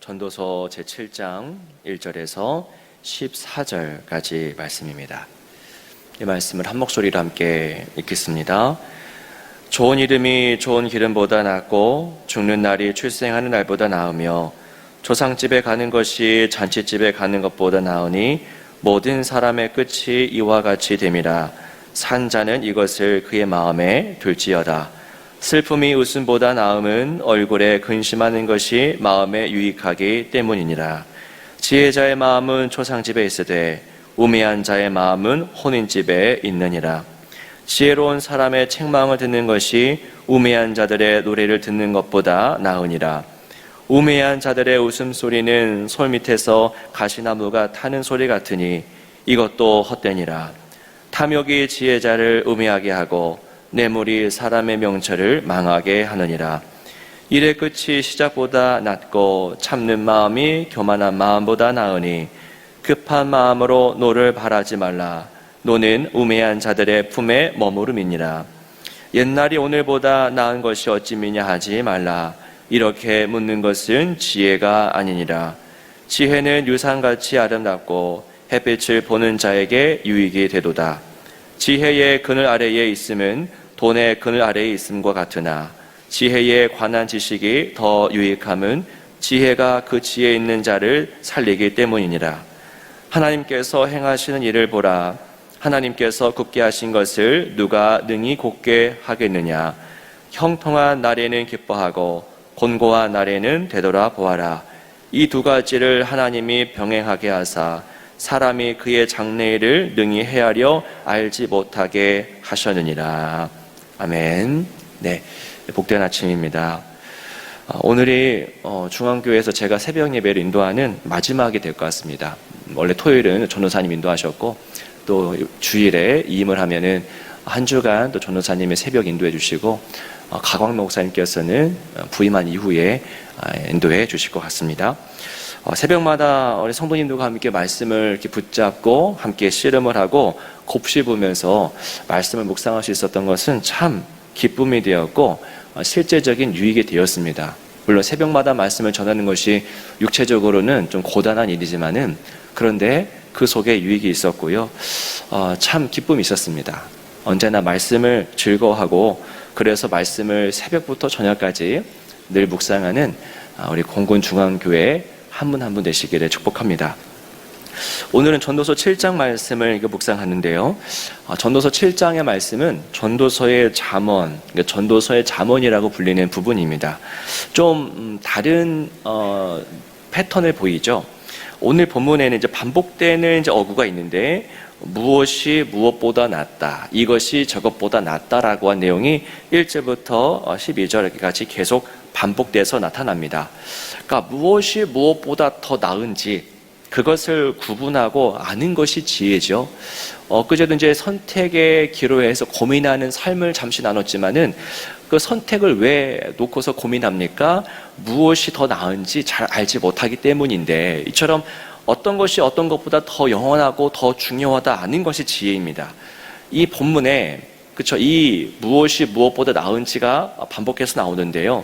전도서 제7장 1절에서 14절까지 말씀입니다. 이 말씀을 한 목소리로 함께 읽겠습니다. 좋은 이름이 좋은 기름보다 낫고 죽는 날이 출생하는 날보다 나으며 조상집에 가는 것이 잔치집에 가는 것보다 나으니 모든 사람의 끝이 이와 같이 됨이라. 산 자는 이것을 그의 마음에 둘지어다. 슬픔이 웃음보다 나음은 얼굴에 근심하는 것이 마음에 유익하기 때문이니라. 지혜자의 마음은 초상집에 있으되 우매한 자의 마음은 혼인집에 있느니라. 지혜로운 사람의 책망을 듣는 것이 우매한 자들의 노래를 듣는 것보다 나으니라. 우매한 자들의 웃음소리는 솔 밑에서 가시나무가 타는 소리 같으니 이것도 헛되니라. 탐욕이 지혜자를 우매하게 하고 뇌물이 사람의 명철을 망하게 하느니라. 일의 끝이 시작보다 낫고 참는 마음이 교만한 마음보다 나으니 급한 마음으로 노를 바라지 말라. 노는 우매한 자들의 품에 머무름이니라. 옛날이 오늘보다 나은 것이 어찌미냐 하지 말라. 이렇게 묻는 것은 지혜가 아니니라. 지혜는 유산같이 아름답고 햇빛을 보는 자에게 유익이 되도다. 지혜의 그늘 아래에 있음은 돈의 그늘 아래에 있음과 같으나 지혜에 관한 지식이 더 유익함은 지혜가 그 지혜에 있는 자를 살리기 때문이니라. 하나님께서 행하시는 일을 보라. 하나님께서 굽게 하신 것을 누가 능히 곱게 하겠느냐. 형통한 날에는 기뻐하고 곤고한 날에는 되돌아보아라. 이 두 가지를 하나님이 병행하게 하사 사람이 그의 장래일을 능히 헤아려 알지 못하게 하셨느니라. 아멘. 네, 복된 아침입니다. 오늘이 중앙교회에서 제가 새벽 예배를 인도하는 마지막이 될 것 같습니다. 원래 토요일은 전도사님 인도하셨고 또 주일에 이임을 하면은 한 주간 또 전도사님이 새벽 인도해 주시고 가광 목사님께서는 부임한 이후에 인도해 주실 것 같습니다. 새벽마다 우리 성도님들과 함께 말씀을 이렇게 붙잡고 함께 씨름을 하고 곱씹으면서 말씀을 묵상할 수 있었던 것은 참 기쁨이 되었고 실제적인 유익이 되었습니다. 물론 새벽마다 말씀을 전하는 것이 육체적으로는 좀 고단한 일이지만은 그런데 그 속에 유익이 있었고요. 참 기쁨이 있었습니다. 언제나 말씀을 즐거워하고 그래서 말씀을 새벽부터 저녁까지 늘 묵상하는 우리 공군중앙교회 한 분 한 분 되시기를 축복합니다. 오늘은 전도서 7장 말씀을 묵상하는데요. 전도서 7장의 말씀은 전도서의 잠언, 그러니까 전도서의 잠언이라고 불리는 부분입니다. 좀 다른 패턴을 보이죠. 오늘 본문에는 이제 반복되는 이제 어구가 있는데 무엇이 무엇보다 낫다, 이것이 저것보다 낫다라고 한 내용이 1절부터 12절까지 계속 반복돼서 나타납니다. 그러니까 무엇이 무엇보다 더 나은지 그것을 구분하고 아는 것이 지혜죠. 그제도 이제 선택의 기로에서 고민하는 삶을 잠시 나눴지만은 그 선택을 왜 놓고서 고민합니까? 무엇이 더 나은지 잘 알지 못하기 때문인데, 이처럼 어떤 것이 어떤 것보다 더 영원하고 더 중요하다 아는 것이 지혜입니다. 이 본문에 그렇죠. 이 무엇이 무엇보다 나은지가 반복해서 나오는데요.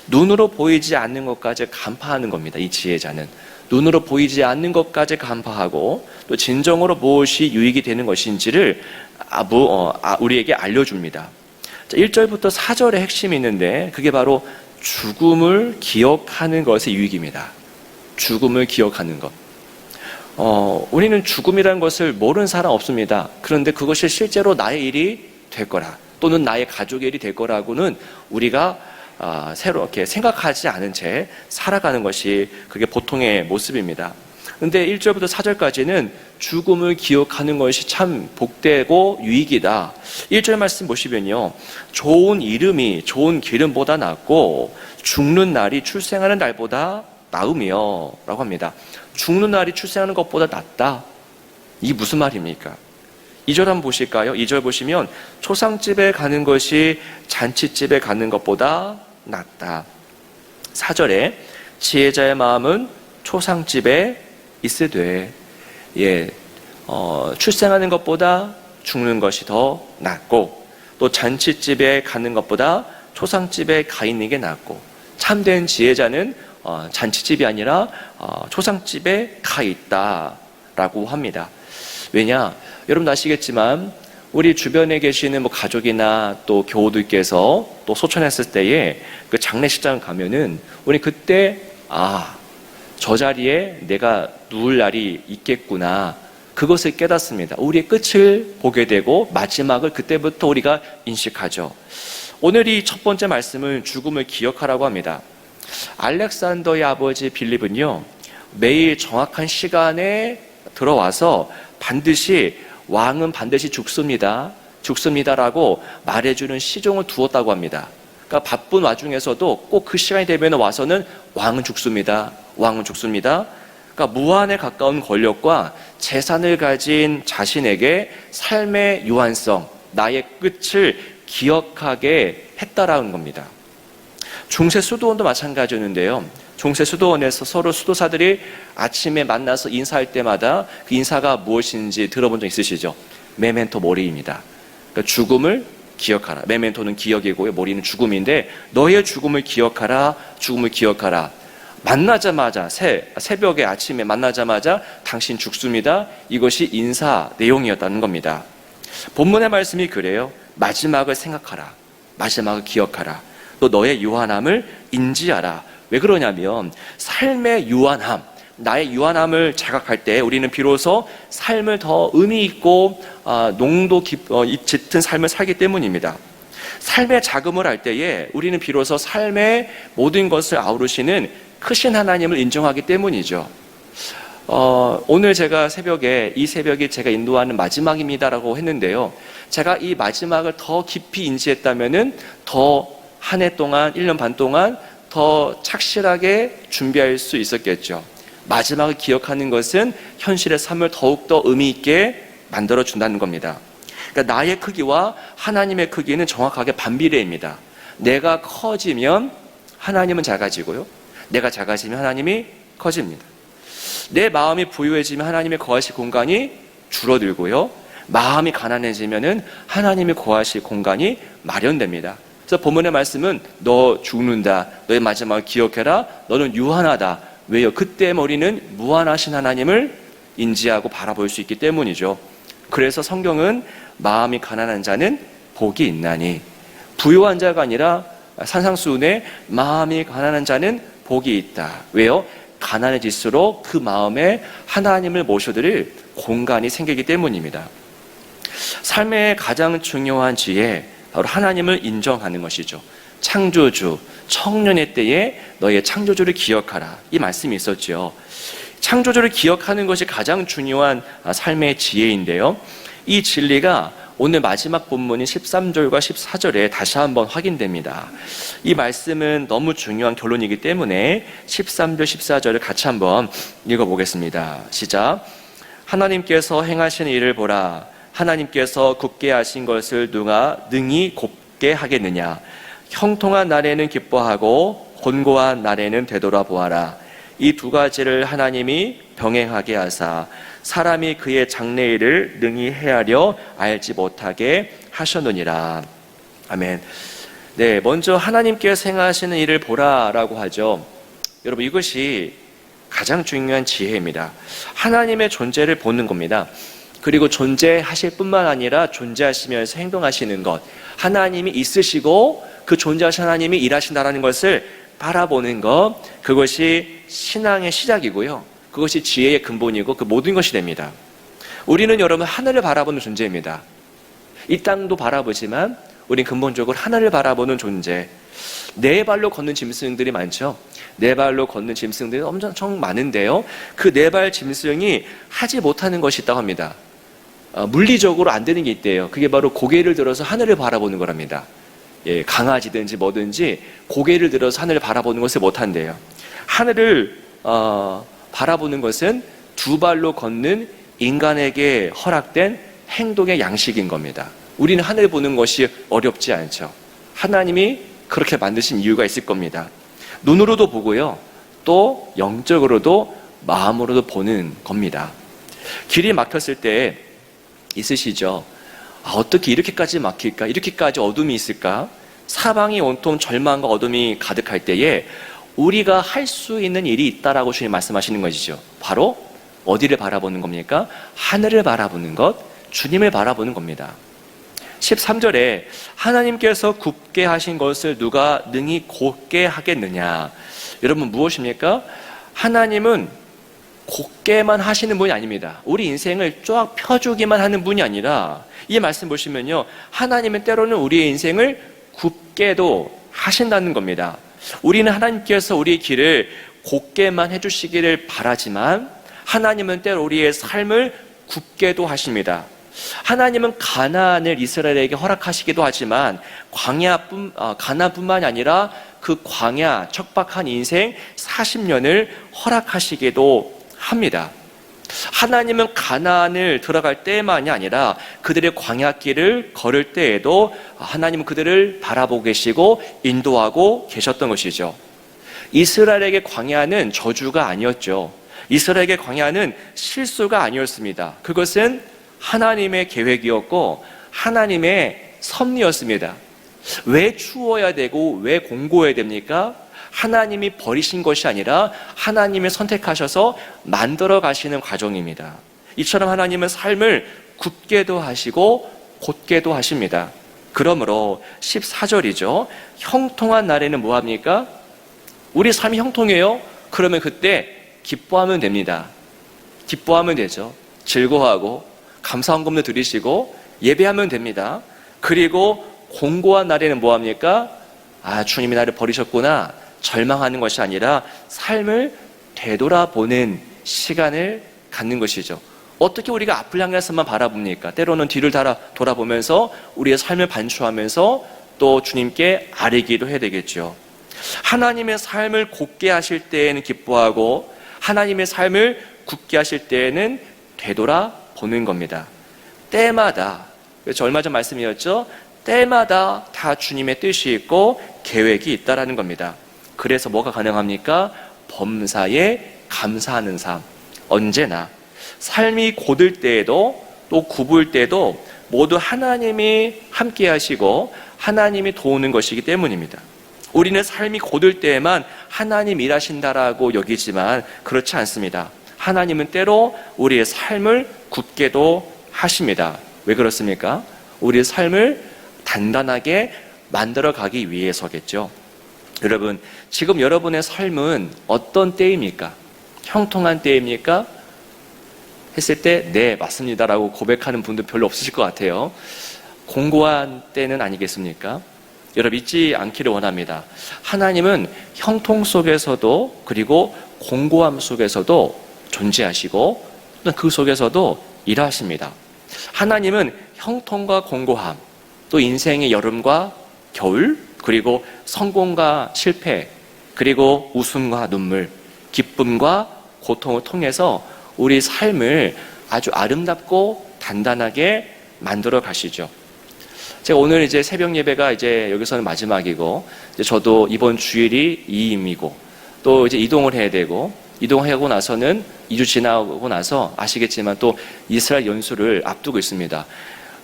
눈으로 보이지 않는 것까지 간파하는 겁니다. 이 지혜자는 눈으로 보이지 않는 것까지 간파하고 또 진정으로 무엇이 유익이 되는 것인지를 우리에게 알려줍니다. 1절부터 4절의 핵심이 있는데 그게 바로 죽음을 기억하는 것의 유익입니다. 죽음을 기억하는 것. 우리는 죽음이라는 것을 모르는 사람 없습니다. 그런데 그것이 실제로 나의 일이 될 거라, 또는 나의 가족의 일이 될 거라고는 우리가 새로 이렇게 생각하지 않은 채 살아가는 것이 그게 보통의 모습입니다. 그런데 1절부터 4절까지는 죽음을 기억하는 것이 참 복되고 유익이다. 1절 말씀 보시면요, 좋은 이름이 좋은 기름보다 낫고 죽는 날이 출생하는 날보다 나으며 라고 합니다. 죽는 날이 출생하는 것보다 낫다. 이게 무슨 말입니까? 2절 한번 보실까요? 2절 보시면 초상집에 가는 것이 잔치집에 가는 것보다 낫다. 4절에 지혜자의 마음은 초상집에 있으되, 출생하는 것보다 죽는 것이 더 낫고, 또 잔치집에 가는 것보다 초상집에 가 있는 게 낫고, 참된 지혜자는 잔치집이 아니라 초상집에 가 있다라고 합니다. 왜냐? 여러분 아시겠지만 우리 주변에 계시는 뭐 가족이나 또 교우들께서 또 소천했을 때에 그 장례식장 가면은 우리 그때 저 자리에 내가 누울 날이 있겠구나, 그것을 깨닫습니다. 우리의 끝을 보게 되고 마지막을 그때부터 우리가 인식하죠. 오늘 이 첫 번째 말씀은 죽음을 기억하라고 합니다. 알렉산더의 아버지 빌립은요, 매일 정확한 시간에 들어와서 왕은 반드시 죽습니다라고 말해주는 시종을 두었다고 합니다. 그러니까 바쁜 와중에서도 꼭 그 시간이 되면 와서는 왕은 죽습니다. 그러니까 무한에 가까운 권력과 재산을 가진 자신에게 삶의 유한성, 나의 끝을 기억하게 했다라는 겁니다. 중세 수도원도 마찬가지였는데요. 중세 수도원에서 서로 수도사들이 아침에 만나서 인사할 때마다 그 인사가 무엇인지 들어본 적 있으시죠? 메멘토 모리입니다. 그러니까 죽음을 기억하라. 메멘토는 기억이고요, 모리는 죽음인데, 너의 죽음을 기억하라. 만나자마자 새벽에 아침에 만나자마자 당신 죽습니다. 이것이 인사 내용이었다는 겁니다. 본문의 말씀이 그래요. 마지막을 생각하라. 마지막을 기억하라. 또 너의 유한함을 인지하라. 짙은 그러냐면 삶의 유한함, 나의 유한함을 자각할 때 우리는 비로소 삶을 더 의미 있고 농도 짙은 삶을 살기 때문입니다. 삶의 자금을 할 때에 우리는 비로소 삶의 모든 것을 아우르시는 크신 하나님을 인정하기 때문이죠. 오늘 제가 이 새벽이 제가 인도하는 마지막입니다라고 했는데요. 제가 이 마지막을 더 깊이 인지했다면은 더 한 해 동안, 1년 반 동안 더 착실하게 준비할 수 있었겠죠. 마지막을 기억하는 것은 현실의 삶을 더욱더 의미 있게 만들어준다는 겁니다. 그러니까 나의 크기와 하나님의 크기는 정확하게 반비례입니다. 내가 커지면 하나님은 작아지고요, 내가 작아지면 하나님이 커집니다. 내 마음이 부유해지면 하나님의 거하실 공간이 줄어들고요, 마음이 가난해지면 하나님의 거하실 공간이 마련됩니다. 그래서 본문의 말씀은 너 죽는다, 너의 마지막을 기억해라, 너는 유한하다. 왜요? 그때 우리는 무한하신 하나님을 인지하고 바라볼 수 있기 때문이죠. 그래서 성경은 마음이 가난한 자는 복이 있나니, 부유한 자가 아니라 산상수훈에 마음이 가난한 자는 복이 있다. 왜요? 가난해질수록 그 마음에 하나님을 모셔드릴 공간이 생기기 때문입니다. 삶의 가장 중요한 지혜, 바로 하나님을 인정하는 것이죠. 창조주, 청년의 때에 너의 창조주를 기억하라, 이 말씀이 있었죠. 창조주를 기억하는 것이 가장 중요한 삶의 지혜인데요, 이 진리가 오늘 마지막 본문인 13절과 14절에 다시 한번 확인됩니다. 이 말씀은 너무 중요한 결론이기 때문에 13절, 14절을 같이 한번 읽어보겠습니다. 시작. 하나님께서 행하신 일을 보라. 하나님께서 굳게 하신 것을 누가 능히 곱게 하겠느냐. 형통한 날에는 기뻐하고 곤고한 날에는 되돌아보아라. 이 두 가지를 하나님이 병행하게 하사 사람이 그의 장래일을 능히 헤아려 알지 못하게 하셨느니라. 아멘. 네, 먼저 하나님께서 행하시는 일을 보라라고 하죠. 여러분, 이것이 가장 중요한 지혜입니다. 하나님의 존재를 보는 겁니다. 그리고 존재하실 뿐만 아니라 존재하시면서 행동하시는 것, 하나님이 있으시고 그 존재하신 하나님이 일하신다는 것을 바라보는 것, 그것이 신앙의 시작이고요, 그것이 지혜의 근본이고 그 모든 것이 됩니다. 우리는 여러분 하늘을 바라보는 존재입니다. 이 땅도 바라보지만 우리는 근본적으로 하늘을 바라보는 존재. 네 발로 걷는 짐승들이 많죠. 네 발로 걷는 짐승들이 엄청 많은데요, 그 네 발 짐승이 하지 못하는 것이 있다고 합니다. 물리적으로 안 되는 게 있대요. 그게 바로 고개를 들어서 하늘을 바라보는 거랍니다. 예, 강아지든지 뭐든지 고개를 들어서 하늘을 바라보는 것을 못한대요. 하늘을 바라보는 것은 두 발로 걷는 인간에게 허락된 행동의 양식인 겁니다. 우리는 하늘 보는 것이 어렵지 않죠. 하나님이 그렇게 만드신 이유가 있을 겁니다. 눈으로도 보고요, 또 영적으로도 마음으로도 보는 겁니다. 길이 막혔을 때 있으시죠? 어떻게 이렇게까지 막힐까? 이렇게까지 어둠이 있을까? 사방이 온통 절망과 어둠이 가득할 때에 우리가 할 수 있는 일이 있다라고 주님 말씀하시는 것이죠. 바로 어디를 바라보는 겁니까? 하늘을 바라보는 것, 주님을 바라보는 겁니다. 13절에 하나님께서 굽게 하신 것을 누가 능히 곧게 하겠느냐. 여러분 무엇입니까? 하나님은 곧게만 하시는 분이 아닙니다. 우리 인생을 쫙 펴주기만 하는 분이 아니라, 이 말씀 보시면요, 하나님은 때로는 우리의 인생을 굽게도 하신다는 겁니다. 우리는 하나님께서 우리의 길을 곧게만 해주시기를 바라지만 하나님은 때로 우리의 삶을 굽게도 하십니다. 하나님은 가나안을 이스라엘에게 허락하시기도 하지만 가나안뿐만이 아니라 그 광야 척박한 인생 40년을 허락하시기도 합니다. 하나님은 가나안을 들어갈 때만이 아니라 그들의 광야길을 걸을 때에도 하나님은 그들을 바라보고 계시고 인도하고 계셨던 것이죠. 이스라엘에게 광야는 저주가 아니었죠. 이스라엘에게 광야는 실수가 아니었습니다. 그것은 하나님의 계획이었고 하나님의 섭리였습니다. 왜 추워야 되고 왜 공고해야 됩니까? 하나님이 버리신 것이 아니라 하나님이 선택하셔서 만들어 가시는 과정입니다. 이처럼 하나님은 삶을 굽게도 하시고 곧게도 하십니다. 그러므로 14절이죠. 형통한 날에는 뭐합니까? 우리 삶이 형통해요? 그러면 그때 기뻐하면 됩니다. 기뻐하면 되죠. 즐거워하고 감사헌금도 드리시고 예배하면 됩니다. 그리고 공고한 날에는 뭐합니까? 주님이 나를 버리셨구나 절망하는 것이 아니라 삶을 되돌아보는 시간을 갖는 것이죠. 어떻게 우리가 앞을 향해서만 바라봅니까? 때로는 뒤를 돌아보면서 우리의 삶을 반추하면서 또 주님께 아뢰기도 해야 되겠죠. 하나님의 삶을 곧게 하실 때에는 기뻐하고 하나님의 삶을 굳게 하실 때에는 되돌아보는 겁니다. 때마다, 그래서 얼마 전 말씀이었죠. 때마다 다 주님의 뜻이 있고 계획이 있다라는 겁니다. 그래서 뭐가 가능합니까? 범사에 감사하는 삶. 언제나 삶이 곧을 때에도 또 굽을 때도 모두 하나님이 함께 하시고 하나님이 도우는 것이기 때문입니다. 우리는 삶이 곧을 때에만 하나님 일하신다라고 여기지만 그렇지 않습니다. 하나님은 때로 우리의 삶을 굳게도 하십니다. 왜 그렇습니까? 우리의 삶을 단단하게 만들어 가기 위해서겠죠. 여러분, 지금 여러분의 삶은 어떤 때입니까? 형통한 때입니까? 했을 때 네, 맞습니다라고 고백하는 분도 별로 없으실 것 같아요. 공고한 때는 아니겠습니까? 여러분 잊지 않기를 원합니다. 하나님은 형통 속에서도 그리고 공고함 속에서도 존재하시고 그 속에서도 일하십니다. 하나님은 형통과 공고함, 또 인생의 여름과 겨울, 그리고 성공과 실패, 그리고 웃음과 눈물, 기쁨과 고통을 통해서 우리 삶을 아주 아름답고 단단하게 만들어 가시죠. 제가 오늘 이제 새벽 예배가 이제 여기서는 마지막이고, 이제 저도 이번 주일이 2임이고, 또 이제 이동을 해야 되고, 이동하고 나서는 2주 지나고 나서 아시겠지만 또 이스라엘 연수를 앞두고 있습니다.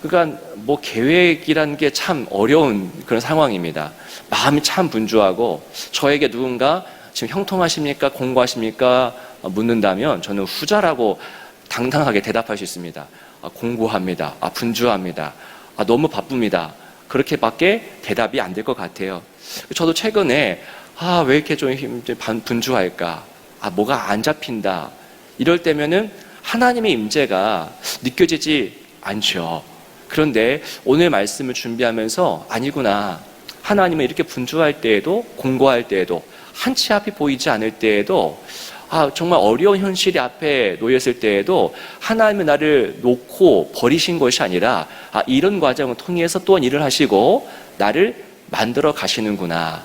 그러니까 뭐 계획이라는 게 참 어려운 그런 상황입니다. 마음이 참 분주하고 저에게 누군가 지금 형통하십니까? 공고하십니까? 묻는다면 저는 후자라고 당당하게 대답할 수 있습니다. 공고합니다. 분주합니다. 너무 바쁩니다. 그렇게밖에 대답이 안 될 것 같아요. 저도 최근에 왜 이렇게 좀 분주할까? 뭐가 안 잡힌다. 이럴 때면은 하나님의 임재가 느껴지지 않죠. 그런데 오늘 말씀을 준비하면서 아니구나. 하나님은 이렇게 분주할 때에도 공고할 때에도 한치 앞이 보이지 않을 때에도 정말 어려운 현실이 앞에 놓였을 때에도 하나님은 나를 놓고 버리신 것이 아니라 이런 과정을 통해서 또한 일을 하시고 나를 만들어 가시는구나.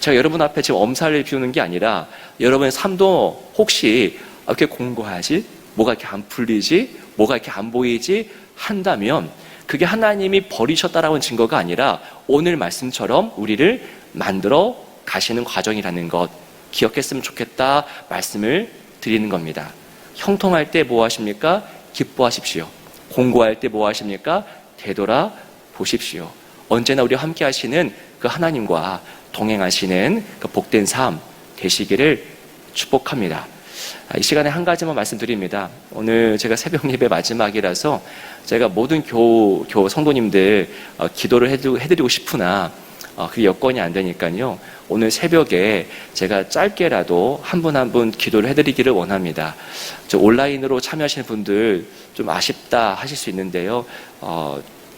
제가 여러분 앞에 지금 엄살을 피우는 게 아니라 여러분의 삶도 혹시 이렇게 공고하지? 뭐가 이렇게 안 풀리지? 뭐가 이렇게 안 보이지? 한다면 그게 하나님이 버리셨다라는 증거가 아니라 오늘 말씀처럼 우리를 만들어 가시는 과정이라는 것 기억했으면 좋겠다 말씀을 드리는 겁니다. 형통할 때 뭐 하십니까? 기뻐하십시오. 공고할 때 뭐 하십니까? 되돌아 보십시오. 언제나 우리와 함께 하시는 그 하나님과 동행하시는 그 복된 삶 되시기를 축복합니다. 이 시간에 한 가지만 말씀드립니다. 오늘 제가 새벽 예배 마지막이라서 제가 모든 성도님들 기도를 해드리고 싶으나 그 여건이 안 되니까요. 오늘 새벽에 제가 짧게라도 한 분 한 분 기도를 해드리기를 원합니다. 온라인으로 참여하시는 분들 좀 아쉽다 하실 수 있는데요.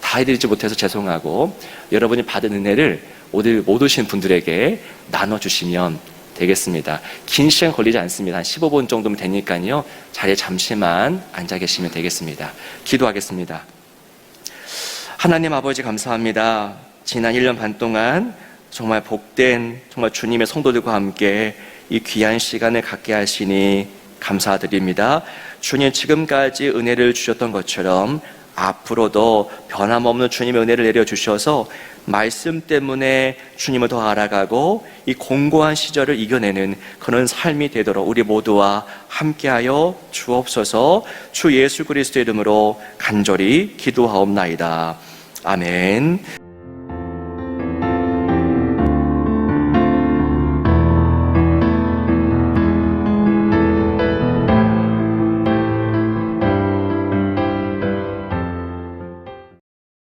다 해드리지 못해서 죄송하고 여러분이 받은 은혜를 오늘 못 오신 분들에게 나눠주시면 되겠습니다. 긴 시간 걸리지 않습니다. 한 15분 정도면 되니까요. 자리에 잠시만 앉아 계시면 되겠습니다. 기도하겠습니다. 하나님 아버지 감사합니다. 지난 1년 반 동안 정말 복된 정말 주님의 성도들과 함께 이 귀한 시간을 갖게 하시니 감사드립니다. 주님 지금까지 은혜를 주셨던 것처럼 앞으로도 변함없는 주님의 은혜를 내려주셔서 말씀 때문에 주님을 더 알아가고 이 공고한 시절을 이겨내는 그런 삶이 되도록 우리 모두와 함께하여 주옵소서. 주 예수 그리스도의 이름으로 간절히 기도하옵나이다. 아멘.